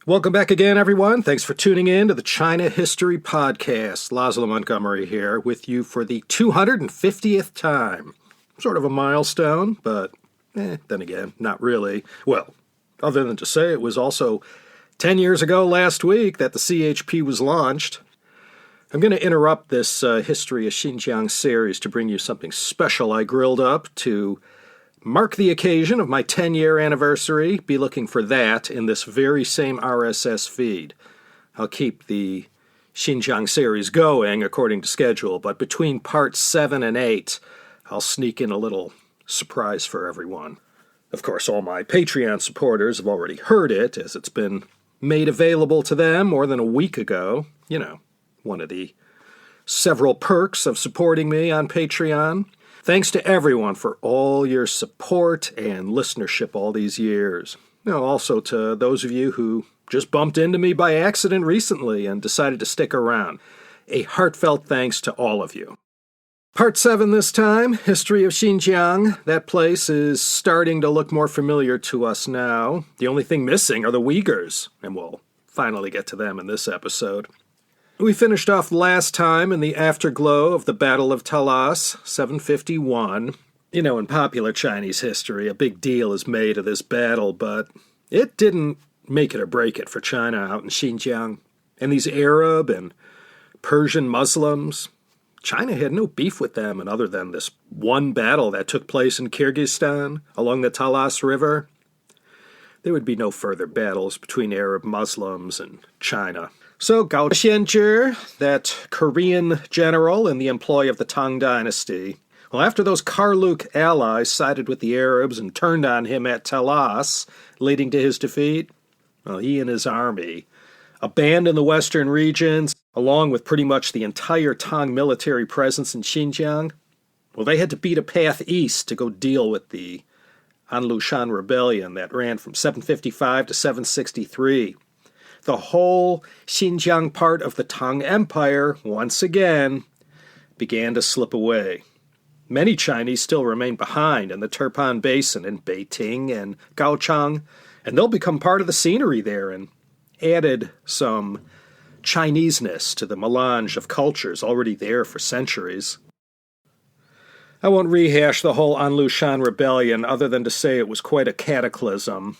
Welcome back again, everyone. Thanks for tuning in to the China History Podcast. Laszlo Montgomery here with you for the 250th time. Sort of a milestone, but then again, not really. Well, other than to say it was also 10 years ago last week that the CHP was launched. I'm going to interrupt this History of Xinjiang series to bring you something special I grilled up to mark the occasion of my 10-year anniversary. Be looking for that in this very same RSS feed. I'll keep the Xinjiang series going according to schedule, but between parts 7 and 8, I'll sneak in a little surprise for everyone. Of course, all my Patreon supporters have already heard it, as it's been made available to them more than a week ago. You know, one of the several perks of supporting me on Patreon. Thanks to everyone for all your support and listenership all these years. Also to those of you who just bumped into me by accident recently and decided to stick around. A heartfelt thanks to all of you. Part 7 this time, History of Xinjiang. That place is starting to look more familiar to us now. The only thing missing are the Uyghurs, and we'll finally get to them in this episode. We finished off last time in the afterglow of the Battle of Talas, 751. In popular Chinese history, a big deal is made of this battle, but it didn't make it or break it for China out in Xinjiang. And these Arab and Persian Muslims, China had no beef with them, and other than this one battle that took place in Kyrgyzstan along the Talas River, there would be no further battles between Arab Muslims and China. So Gao Xianzhi, that Korean general in the employ of the Tang Dynasty, well, after those Karluk allies sided with the Arabs and turned on him at Talas, leading to his defeat, well, he and his army abandoned the western regions, along with pretty much the entire Tang military presence in Xinjiang. Well, they had to beat a path east to go deal with the Anlushan rebellion that ran from 755 to 763. The whole Xinjiang part of the Tang Empire, once again, began to slip away. Many Chinese still remain behind in the Turpan Basin in Beijing and Gaochang, and they'll become part of the scenery there and added some Chineseness to the melange of cultures already there for centuries. I won't rehash the whole Anlushan rebellion other than to say it was quite a cataclysm.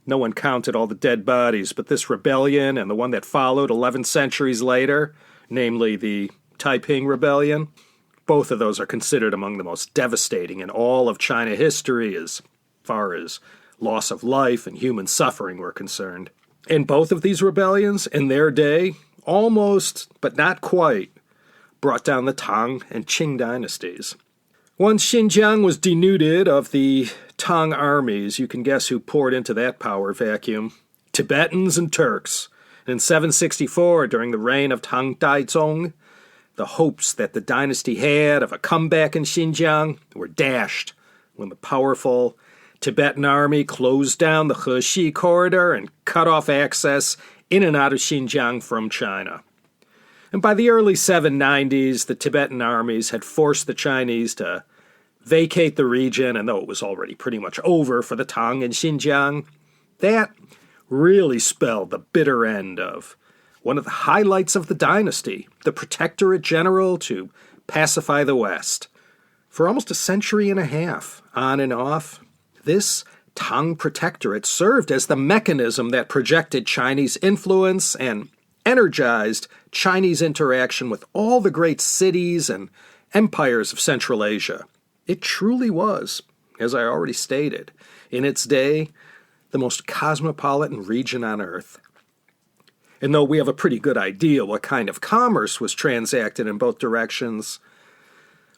No one counted all the dead bodies, but this rebellion and the one that followed 11 centuries later, namely the Taiping Rebellion, both of those are considered among the most devastating in all of China history as far as loss of life and human suffering were concerned. And both of these rebellions, in their day, almost, but not quite, brought down the Tang and Qing dynasties. Once Xinjiang was denuded of the Tang armies, you can guess who poured into that power vacuum. Tibetans and Turks. In 764, during the reign of Tang Daizong, the hopes that the dynasty had of a comeback in Xinjiang were dashed when the powerful Tibetan army closed down the Heshi corridor and cut off access in and out of Xinjiang from China. And by the early 790s, the Tibetan armies had forced the Chinese to vacate the region, and though it was already pretty much over for the Tang in Xinjiang, that really spelled the bitter end of one of the highlights of the dynasty, the protectorate general to pacify the West. For almost a century and a half, on and off, this Tang protectorate served as the mechanism that projected Chinese influence and energized Chinese interaction with all the great cities and empires of Central Asia. It truly was, as I already stated, in its day, the most cosmopolitan region on Earth. And though we have a pretty good idea what kind of commerce was transacted in both directions,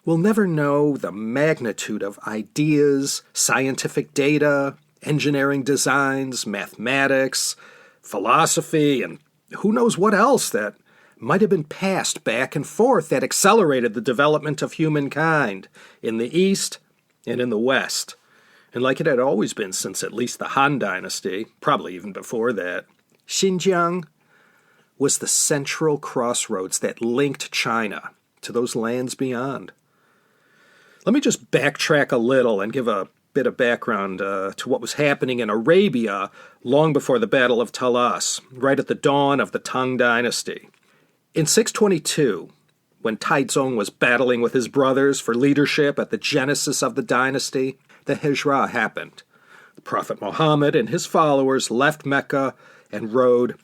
we'll never know the magnitude of ideas, scientific data, engineering designs, mathematics, philosophy, and who knows what else that might have been passed back and forth that accelerated the development of humankind in the East and in the West. And like it had always been since at least the Han Dynasty, probably even before that, Xinjiang was the central crossroads that linked China to those lands beyond. Let me just backtrack a little and give a bit of background to what was happening in Arabia long before the Battle of Talas, right at the dawn of the Tang Dynasty. In 622, when Taizong was battling with his brothers for leadership at the genesis of the dynasty, the Hijra happened. The Prophet Muhammad and his followers left Mecca and rode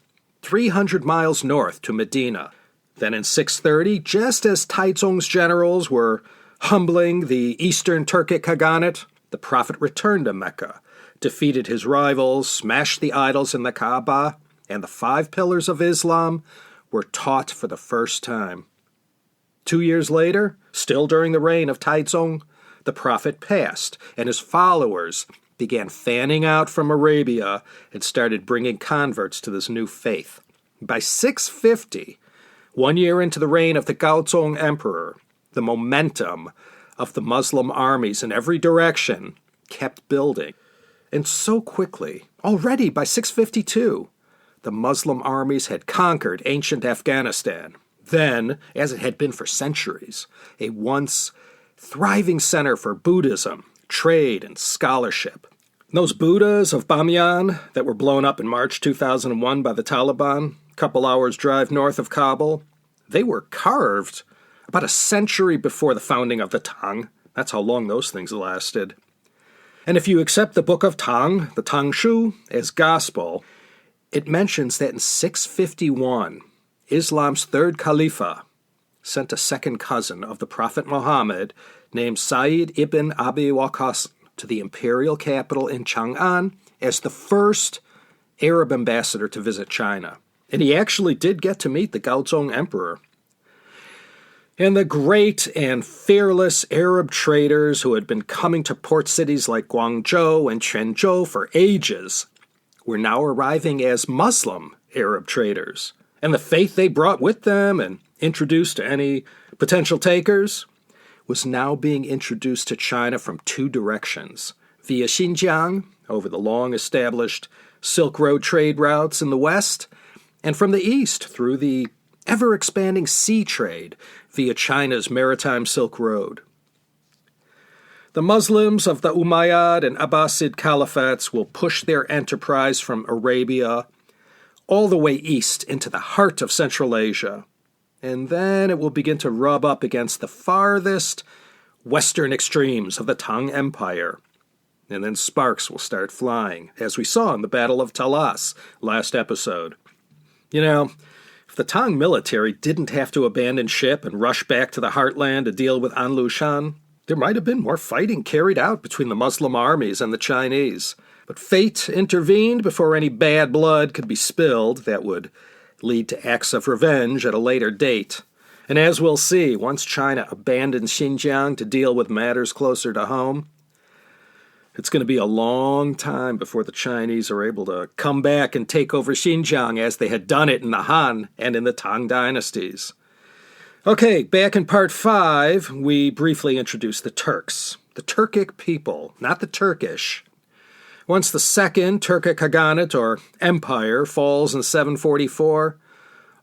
300 miles north to Medina. Then in 630, just as Taizong's generals were humbling the eastern Turkic Khaganate, the Prophet returned to Mecca, defeated his rivals, smashed the idols in the Kaaba, and the 5 pillars of Islam were taught for the first time. 2 years later, still during the reign of Taizong, the Prophet passed, and his followers began fanning out from Arabia and started bringing converts to this new faith. By 650, 1 year into the reign of the Gaozong Emperor, the momentum of the Muslim armies in every direction kept building. And so quickly, already by 652, the Muslim armies had conquered ancient Afghanistan. Then, as it had been for centuries, a once thriving center for Buddhism, trade, and scholarship. Those Buddhas of Bamiyan that were blown up in March 2001 by the Taliban, a couple hours drive north of Kabul, they were carved about a century before the founding of the Tang. That's how long those things lasted. And if you accept the Book of Tang, the Tang Shu, as gospel, it mentions that in 651, Islam's third Khalifa sent a second cousin of the Prophet Muhammad named Sa'id ibn Abi Waqqas to the imperial capital in Chang'an as the first Arab ambassador to visit China. And he actually did get to meet the Gaozong Emperor. And the great and fearless Arab traders who had been coming to port cities like Guangzhou and Quanzhou for ages were now arriving as Muslim Arab traders. And the faith they brought with them and introduced to any potential takers was now being introduced to China from 2 directions, via Xinjiang, over the long-established Silk Road trade routes in the west, and from the east through the ever-expanding sea trade via China's maritime Silk Road. The Muslims of the Umayyad and Abbasid caliphates will push their enterprise from Arabia all the way east into the heart of Central Asia, and then it will begin to rub up against the farthest western extremes of the Tang Empire. And then sparks will start flying, as we saw in the Battle of Talas last episode. You know, if the Tang military didn't have to abandon ship and rush back to the heartland to deal with Anlu Shan, there might have been more fighting carried out between the Muslim armies and the Chinese. But fate intervened before any bad blood could be spilled that would lead to acts of revenge at a later date. And as we'll see, once China abandoned Xinjiang to deal with matters closer to home, it's going to be a long time before the Chinese are able to come back and take over Xinjiang as they had done it in the Han and in the Tang dynasties. Okay, back in part 5, we briefly introduced the Turks, the Turkic people, not the Turkish. Once the second Turkic Khaganate, or empire, falls in 744,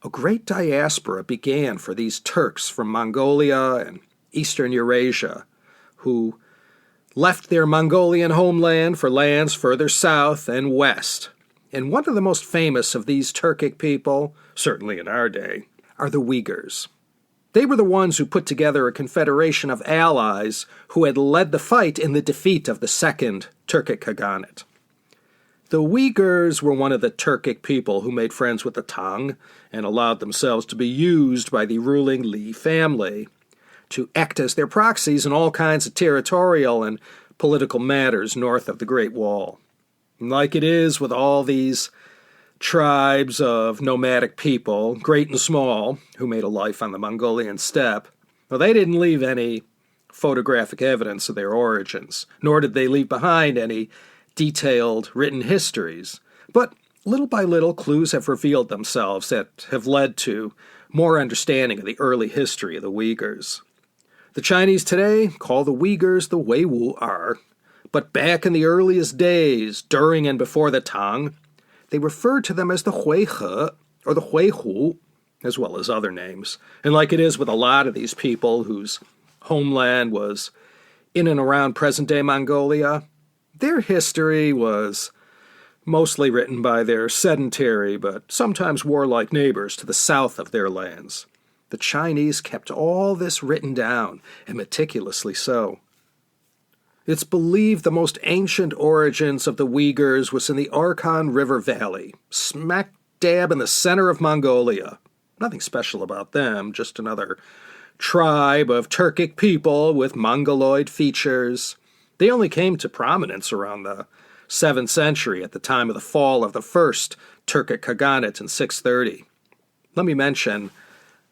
a great diaspora began for these Turks from Mongolia and eastern Eurasia, who left their Mongolian homeland for lands further south and west. And one of the most famous of these Turkic people, certainly in our day, are the Uyghurs. They were the ones who put together a confederation of allies who had led the fight in the defeat of the second Turkic Khaganate. The Uyghurs were one of the Turkic people who made friends with the Tang and allowed themselves to be used by the ruling Li family to act as their proxies in all kinds of territorial and political matters north of the Great Wall. And like it is with all these tribes of nomadic people, great and small, who made a life on the Mongolian steppe, well, they didn't leave any photographic evidence of their origins, nor did they leave behind any detailed written histories. But little by little, clues have revealed themselves that have led to more understanding of the early history of the Uyghurs. The Chinese today call the Uyghurs the Weiwu-er, but back in the earliest days, during and before the Tang, they referred to them as the Huihe or the Huihu, as well as other names. And like it is with a lot of these people whose homeland was in and around present-day Mongolia, Their history was mostly written by their sedentary but sometimes warlike neighbors to the south of their lands. The Chinese kept all this written down, and meticulously so. It's believed the most ancient origins of the Uyghurs was in the Orkhon River Valley, smack dab in the center of Mongolia. Nothing special about them, just another tribe of Turkic people with Mongoloid features. They only came to prominence around the 7th century at the time of the fall of the first Turkic Khaganate in 630. Let me mention,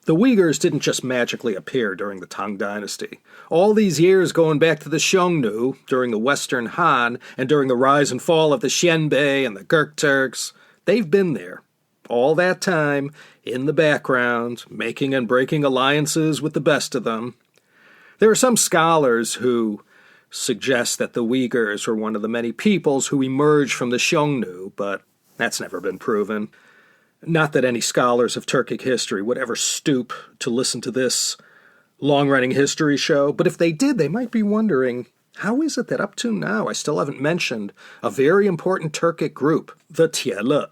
the Uyghurs didn't just magically appear during the Tang Dynasty. All these years going back to the Xiongnu, during the Western Han, and during the rise and fall of the Xianbei and the Gurk Turks, they've been there. All that time, in the background, making and breaking alliances with the best of them. There are some scholars who suggest that the Uyghurs were one of the many peoples who emerged from the Xiongnu, but that's never been proven. Not that any scholars of Turkic history would ever stoop to listen to this long-running history show, but if they did, they might be wondering, how is it that up to now I still haven't mentioned a very important Turkic group, the Tiele?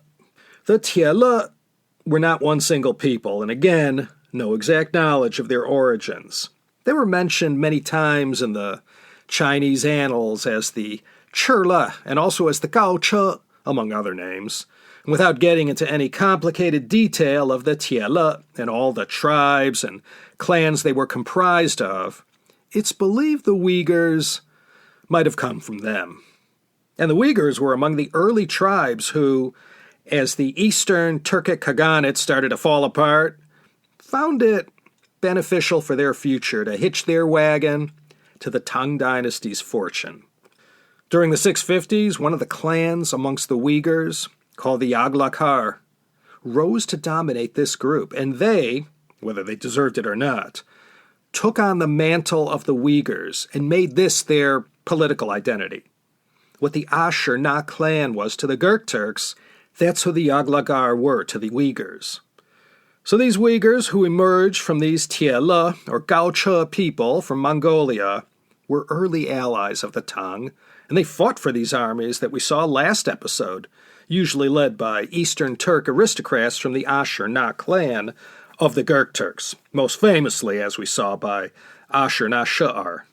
The Tiele were not one single people, and again, no exact knowledge of their origins. They were mentioned many times in the Chinese annals as the Churla and also as the Gaoche, among other names. And without getting into any complicated detail of the Tiele and all the tribes and clans they were comprised of, it's believed the Uyghurs might have come from them. And the Uyghurs were among the early tribes who, as the Eastern Turkic Khaganate started to fall apart, found it beneficial for their future to hitch their wagon to the Tang Dynasty's fortune. During the 650s, one of the clans amongst the Uyghurs, called the Yaghlakar, rose to dominate this group, and they, whether they deserved it or not, took on the mantle of the Uyghurs and made this their political identity. What the Ashur-Na clan was to the Gurk Turks, that's who the Yaghlakar were to the Uyghurs. So these Uyghurs who emerged from these Tiele, or Gaoche people from Mongolia, were early allies of the Tang, and they fought for these armies that we saw last episode, usually led by Eastern Turk aristocrats from the Ashur-Na clan of the Gurk Turks, most famously, as we saw, by Ashur-Na-Shu'ar.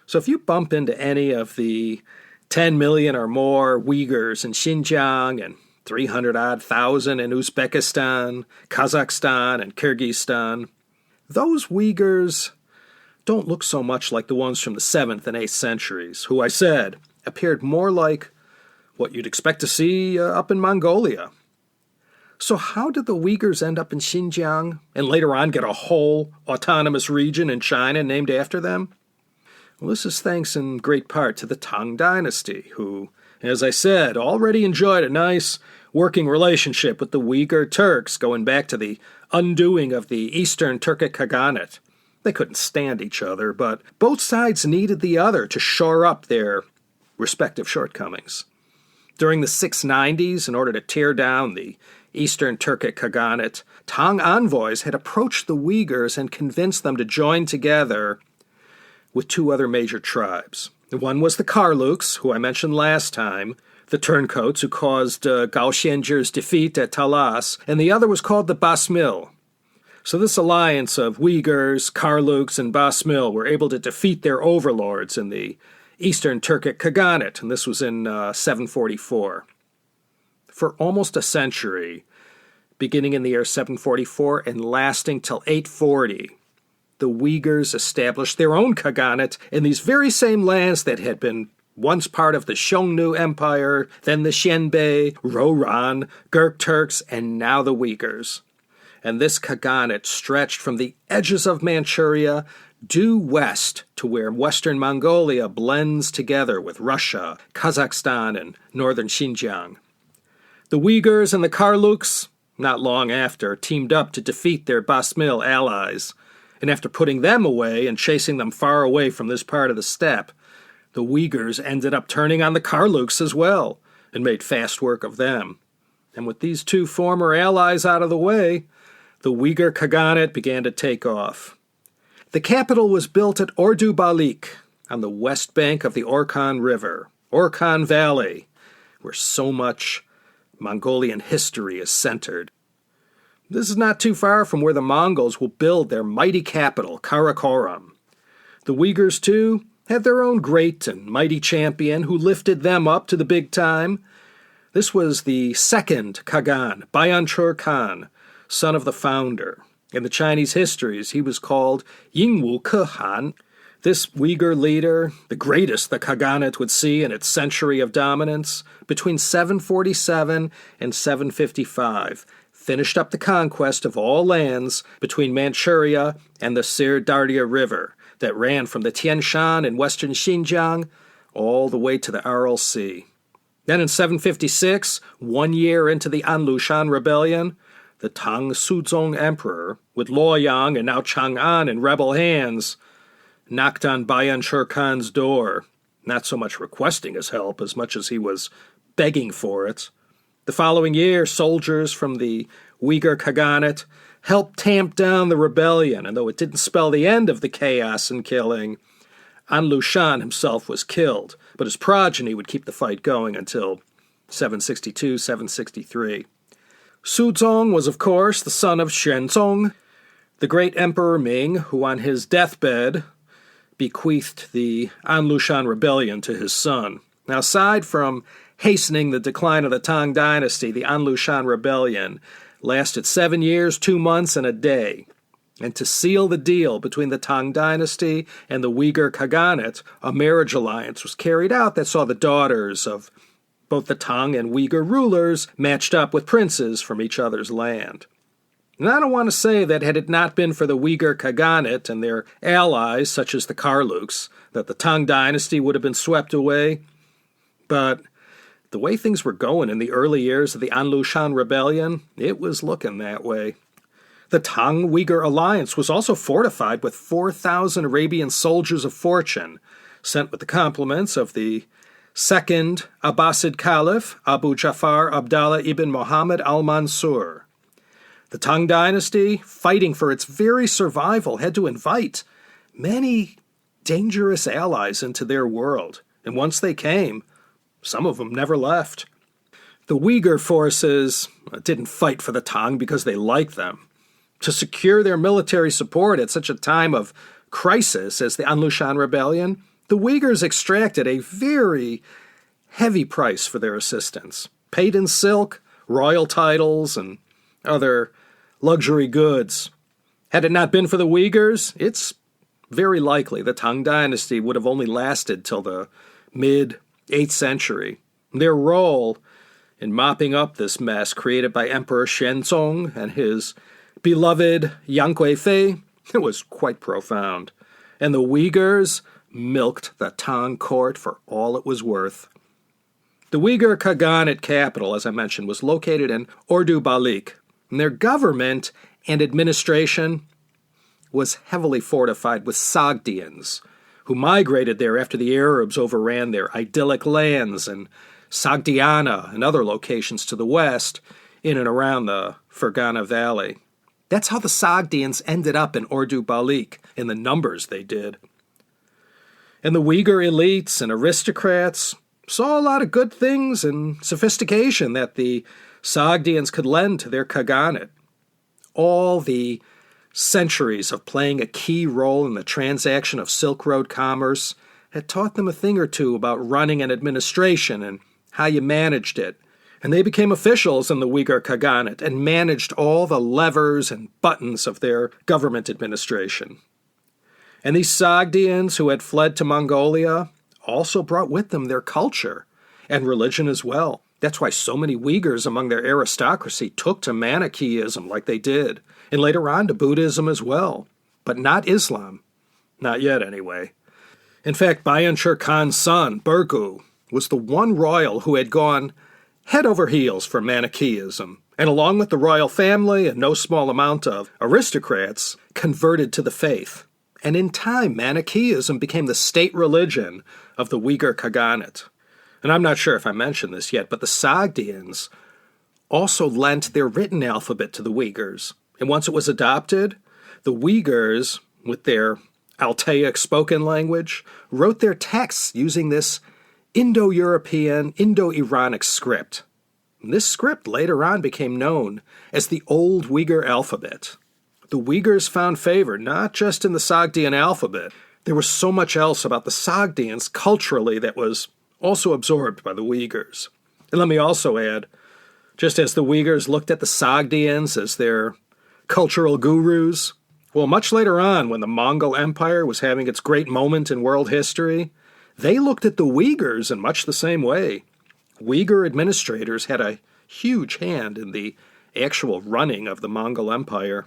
So if you bump into any of the 10 million or more Uyghurs in Xinjiang and 300-odd thousand in Uzbekistan, Kazakhstan, and Kyrgyzstan, those Uyghurs don't look so much like the ones from the 7th and 8th centuries, who I said appeared more like what you'd expect to see up in Mongolia. So how did the Uyghurs end up in Xinjiang and later on get a whole autonomous region in China named after them? Well, this is thanks in great part to the Tang Dynasty, who, as I said, already enjoyed a nice working relationship with the Uighur Turks going back to the undoing of the Eastern Turkic Khaganate. They couldn't stand each other, but both sides needed the other to shore up their respective shortcomings. During the 690s, in order to tear down the Eastern Turkic Khaganate, Tang envoys had approached the Uyghurs and convinced them to join together with two other major tribes. One was the Karluks, who I mentioned last time, the turncoats who caused Gao Xianzhi's defeat at Talas, and the other was called the Basmil. So this alliance of Uyghurs, Karluks, and Basmil were able to defeat their overlords in the Eastern Turkic Khaganate, and this was in 744. For almost a century, beginning in the year 744 and lasting till 840, the Uyghurs established their own Khaganate in these very same lands that had been once part of the Xiongnu Empire, then the Xianbei, Roran, Gurk Turks, and now the Uyghurs. And this Khaganate stretched from the edges of Manchuria due west to where western Mongolia blends together with Russia, Kazakhstan, and northern Xinjiang. The Uyghurs and the Karluks, not long after, teamed up to defeat their Basmil allies, and after putting them away and chasing them far away from this part of the steppe, the Uyghurs ended up turning on the Karluks as well, and made fast work of them. And with these two former allies out of the way, the Uighur Khaganate began to take off. The capital was built at Ordu Balik, on the west bank of the Orkhon River, Orkhan Valley, where so much Mongolian history is centered. This is not too far from where the Mongols will build their mighty capital, Karakorum. The Uyghurs, too, had their own great and mighty champion who lifted them up to the big time. This was the second Khagan, Bayanchur Khan, son of the founder. In the Chinese histories, he was called Uighur Khaganate. This Uyghur leader, the greatest the Khaganate would see in its century of dominance, between 747 and 755, finished up the conquest of all lands between Manchuria and the Sir-Darya River that ran from the Tian Shan in western Xinjiang all the way to the Aral Sea. Then in 756, 1 year into the Anlushan rebellion, the Tang Suzong emperor, with Luoyang and now Chang'an in rebel hands, knocked on Bayanchur Khan's door, not so much requesting his help as much as he was begging for it. The following year, soldiers from the Uighur Khaganate helped tamp down the rebellion, and though it didn't spell the end of the chaos and killing, Anlu Shan himself was killed, but his progeny would keep the fight going until 762, 763. Suzong was, of course, the son of Xuanzong, the great Emperor Ming, who on his deathbed bequeathed the Anlushan rebellion to his son. Now, aside from hastening the decline of the Tang Dynasty, the Anlushan rebellion lasted 7 years, 2 months, and a day. And to seal the deal between the Tang Dynasty and the Uighur Khaganate, a marriage alliance was carried out that saw the daughters of both the Tang and Uyghur rulers matched up with princes from each other's land. And I don't want to say that had it not been for the Uighur Khaganate and their allies, such as the Karluks, that the Tang Dynasty would have been swept away. But the way things were going in the early years of the Anlushan rebellion, it was looking that way. The Tang-Uyghur alliance was also fortified with 4,000 Arabian soldiers of fortune, sent with the compliments of the second Abbasid Caliph, Abu Ja'far Abdallah ibn Muhammad al-Mansur. The Tang Dynasty, fighting for its very survival, had to invite many dangerous allies into their world, and once they came, some of them never left. The Uyghur forces didn't fight for the Tang because they liked them. To secure their military support at such a time of crisis as the Anlushan Rebellion, the Uyghurs extracted a very heavy price for their assistance, paid in silk, royal titles, and other luxury goods. Had it not been for the Uyghurs, it's very likely the Tang Dynasty would have only lasted till the mid-8th century. Their role in mopping up this mess created by Emperor Xuanzong and his beloved Yang Guifei was quite profound, and the Uyghurs milked the Tang court for all it was worth. The Uighur Khaganate capital, as I mentioned, was located in Ordu Balik, and their government and administration was heavily fortified with Sogdians, who migrated there after the Arabs overran their idyllic lands in Sogdiana and other locations to the west in and around the Fergana Valley. That's how the Sogdians ended up in Ordu Balik, in the numbers they did. And the Uyghur elites and aristocrats saw a lot of good things and sophistication that the Sogdians could lend to their Khaganate. All the centuries of playing a key role in the transaction of Silk Road commerce had taught them a thing or two about running an administration and how you managed it. And they became officials in the Uighur Khaganate and managed all the levers and buttons of their government administration. And these Sogdians who had fled to Mongolia also brought with them their culture and religion as well. That's why so many Uyghurs among their aristocracy took to Manichaeism like they did, and later on to Buddhism as well, but not Islam. Not yet, anyway. In fact, Bayanchur Khan's son, Burgu, was the one royal who had gone head over heels for Manichaeism, and along with the royal family and no small amount of aristocrats, converted to the faith. And in time, Manichaeism became the state religion of the Uighur Khaganate. And I'm not sure if I mentioned this yet, but the Sogdians also lent their written alphabet to the Uyghurs. And once it was adopted, the Uyghurs, with their Altaic spoken language, wrote their texts using this Indo-European, Indo-Iranic script. And this script later on became known as the Old Uyghur alphabet. The Uyghurs found favor not just in the Sogdian alphabet. There was so much else about the Sogdians culturally that was also absorbed by the Uyghurs. And let me also add, just as the Uyghurs looked at the Sogdians as their cultural gurus, well, much later on, when the Mongol Empire was having its great moment in world history, they looked at the Uyghurs in much the same way. Uyghur administrators had a huge hand in the actual running of the Mongol Empire.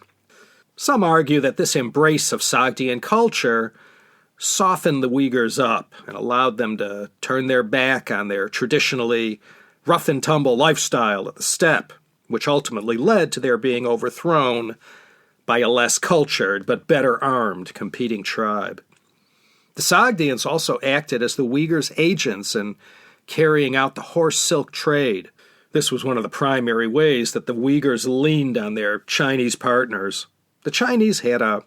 Some argue that this embrace of Sogdian culture softened the Uyghurs up and allowed them to turn their back on their traditionally rough-and-tumble lifestyle at the steppe, which ultimately led to their being overthrown by a less cultured but better armed competing tribe. The Sogdians also acted as the Uyghurs' agents in carrying out the horse silk trade. This was one of the primary ways that the Uyghurs leaned on their Chinese partners. The Chinese had a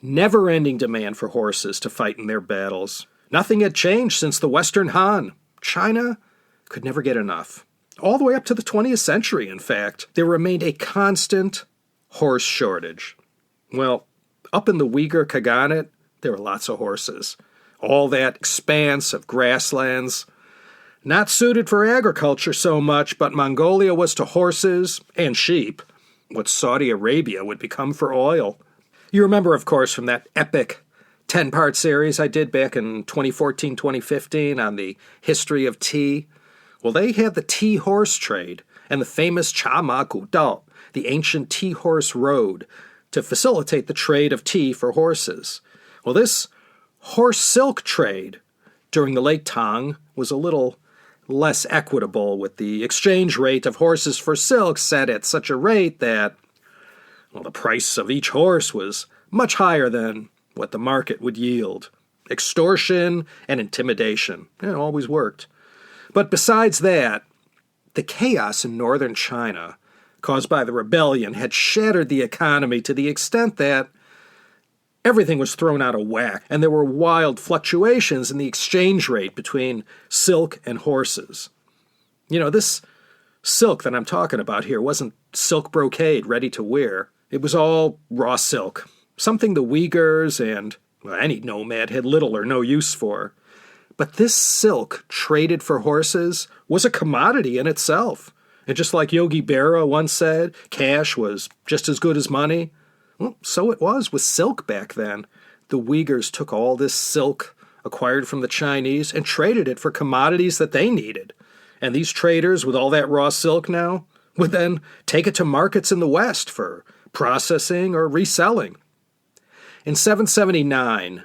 never-ending demand for horses to fight in their battles. Nothing had changed since the Western Han. China could never get enough. All the way up to the 20th century, in fact, there remained a constant horse shortage. Well, up in the Uighur Khaganate, there were lots of horses. All that expanse of grasslands, not suited for agriculture so much, but Mongolia was to horses and sheep what Saudi Arabia would become for oil. You remember, of course, from that epic 10-part series I did back in 2014-2015 on the history of tea. Well, they had the tea horse trade and the famous Chama Gudao, the ancient tea horse road, to facilitate the trade of tea for horses. Well, this horse silk trade during the late Tang was a little less equitable, with the exchange rate of horses for silk set at such a rate that, well, the price of each horse was much higher than what the market would yield. Extortion and intimidation, it always worked. But besides that, the chaos in northern China caused by the rebellion had shattered the economy to the extent that everything was thrown out of whack, and there were wild fluctuations in the exchange rate between silk and horses. You know, this silk that I'm talking about here wasn't silk brocade ready to wear. It was all raw silk, something the Uyghurs and any nomad had little or no use for. But this silk traded for horses was a commodity in itself. And just like Yogi Berra once said, cash was just as good as money. Well, so it was with silk back then. The Uyghurs took all this silk acquired from the Chinese and traded it for commodities that they needed. And these traders, with all that raw silk now, would then take it to markets in the West for processing or reselling. In 779,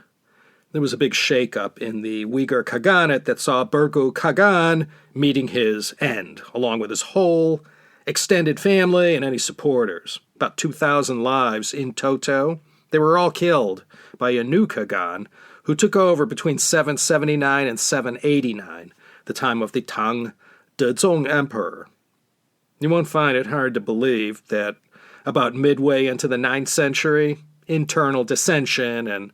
there was a big shakeup in the Uighur Khaganate that saw Burgu Khagan meeting his end, along with his whole extended family and any supporters. About 2,000 lives in toto. They were all killed by a new Khagan who took over between 779 and 789, the time of the Tang Dynasty Emperor. You won't find it hard to believe that about midway into the 9th century, internal dissension and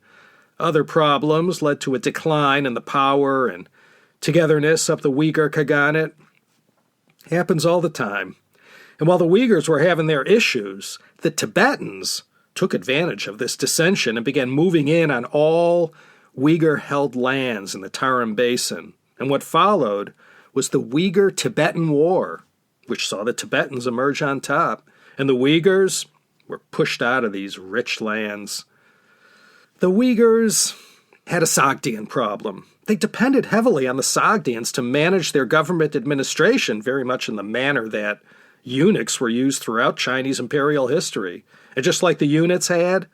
other problems led to a decline in the power and togetherness of the Uighur Khaganate. Happens all the time. And while the Uyghurs were having their issues, the Tibetans took advantage of this dissension and began moving in on all Uyghur-held lands in the Tarim Basin. And what followed was the Uyghur-Tibetan War, which saw the Tibetans emerge on top, and the Uyghurs were pushed out of these rich lands. The Uyghurs had a Sogdian problem. They depended heavily on the Sogdians to manage their government administration, very much in the manner that eunuchs were used throughout Chinese imperial history. And just like the eunuchs had,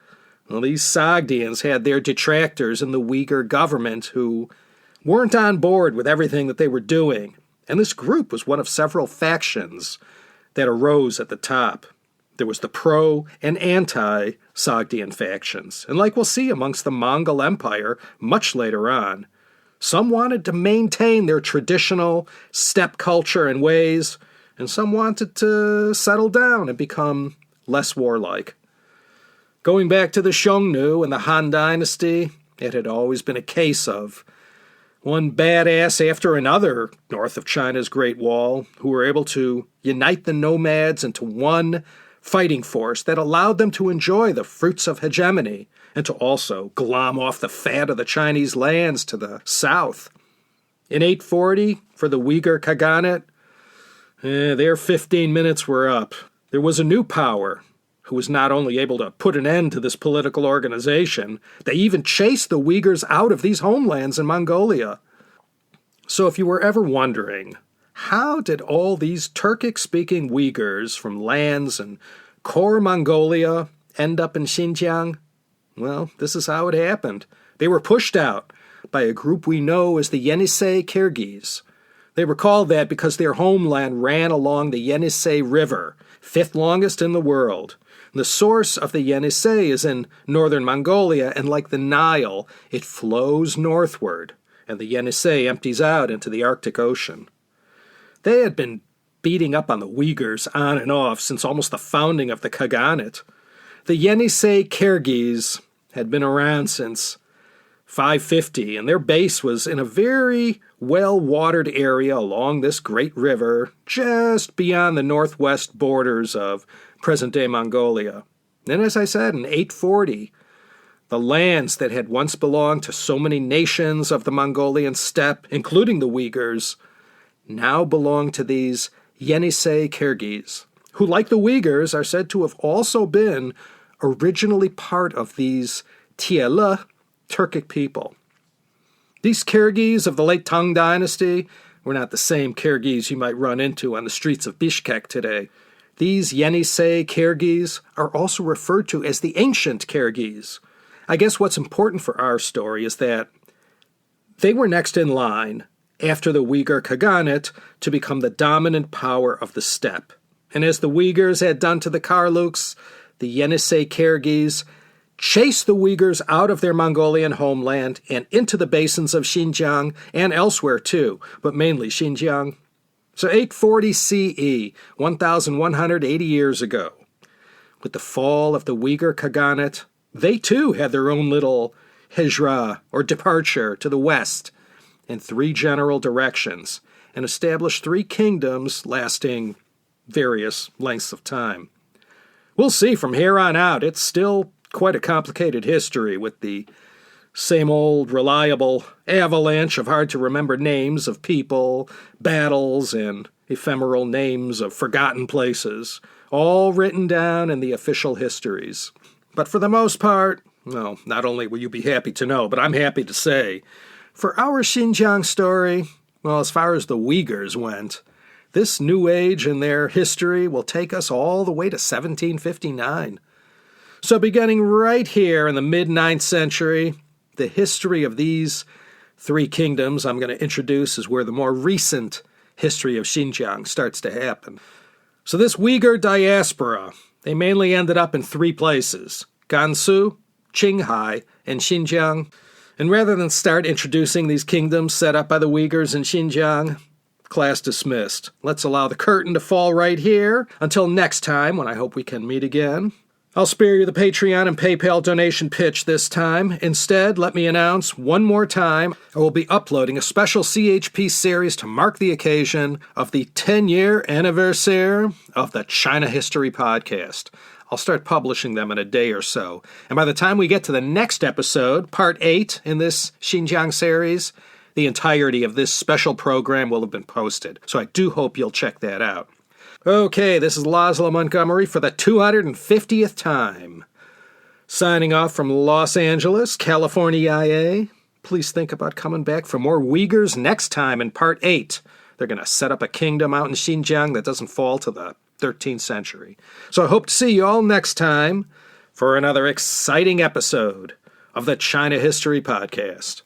well, these Sogdians had their detractors in the Uyghur government who weren't on board with everything that they were doing. And this group was one of several factions that arose at the top. There was the pro- and anti-Sogdian factions. And like we'll see amongst the Mongol Empire much later on, some wanted to maintain their traditional steppe culture and ways, and some wanted to settle down and become less warlike. Going back to the Xiongnu and the Han Dynasty, it had always been a case of one badass after another north of China's Great Wall, who were able to unite the nomads into one fighting force that allowed them to enjoy the fruits of hegemony and to also glom off the fat of the Chinese lands to the south. In 840, for the Uighur Khaganate, their 15 minutes were up. There was a new power who was not only able to put an end to this political organization, they even chased the Uyghurs out of these homelands in Mongolia. So if you were ever wondering, how did all these Turkic-speaking Uyghurs from lands in core Mongolia end up in Xinjiang? Well, this is how it happened. They were pushed out by a group we know as the Yenisei Kyrgyz. They were called that because their homeland ran along the Yenisei River, fifth longest in the world. The source of the Yenisei is in northern Mongolia, and like the Nile, it flows northward, and the Yenisei empties out into the Arctic Ocean. They had been beating up on the Uyghurs on and off since almost the founding of the Khaganate. The Yenisei Kyrgyz had been around since 550, and their base was in a very well-watered area along this great river, just beyond the northwest borders of present-day Mongolia. And as I said, in 840, the lands that had once belonged to so many nations of the Mongolian steppe, including the Uyghurs, now belong to these Yenisei Kyrgyz, who, like the Uyghurs, are said to have also been originally part of these Tiele, Turkic people. These Kyrgyz of the late Tang Dynasty were not the same Kyrgyz you might run into on the streets of Bishkek today. These Yenisei Kyrgyz are also referred to as the ancient Kyrgyz. I guess what's important for our story is that they were next in line after the Uighur Khaganate to become the dominant power of the steppe. And as the Uyghurs had done to the Karluks, the Yenisei Kyrgyz chased the Uyghurs out of their Mongolian homeland and into the basins of Xinjiang and elsewhere too, but mainly Xinjiang. So 840 CE, 1,180 years ago, with the fall of the Uighur Khaganate, they too had their own little hijra, or departure, to the west in three general directions, and established three kingdoms lasting various lengths of time. We'll see from here on out, it's still quite a complicated history with the same old reliable avalanche of hard-to-remember names of people, battles, and ephemeral names of forgotten places, all written down in the official histories. But for the most part, well, not only will you be happy to know, but I'm happy to say, for our Xinjiang story, well, as far as the Uyghurs went, this new age in their history will take us all the way to 1759. So beginning right here in the mid-9th century, the history of these three kingdoms I'm going to introduce is where the more recent history of Xinjiang starts to happen. So this Uyghur diaspora, they mainly ended up in three places: Gansu, Qinghai, and Xinjiang. And rather than start introducing these kingdoms set up by the Uyghurs in Xinjiang, class dismissed. Let's allow the curtain to fall right here until next time, when I hope we can meet again. I'll spare you the Patreon and PayPal donation pitch this time. Instead, let me announce one more time, I will be uploading a special CHP series to mark the occasion of the 10-year anniversary of the China History Podcast. I'll start publishing them in a day or so. And by the time we get to the next episode, part 8 in this Xinjiang series, the entirety of this special program will have been posted. So I do hope you'll check that out. Okay, this is Laszlo Montgomery for the 250th time. Signing off from Los Angeles, California, IA. Please think about coming back for more Uyghurs next time in part 8. They're going to set up a kingdom out in Xinjiang that doesn't fall to the 13th century. So I hope to see you all next time for another exciting episode of the China History Podcast.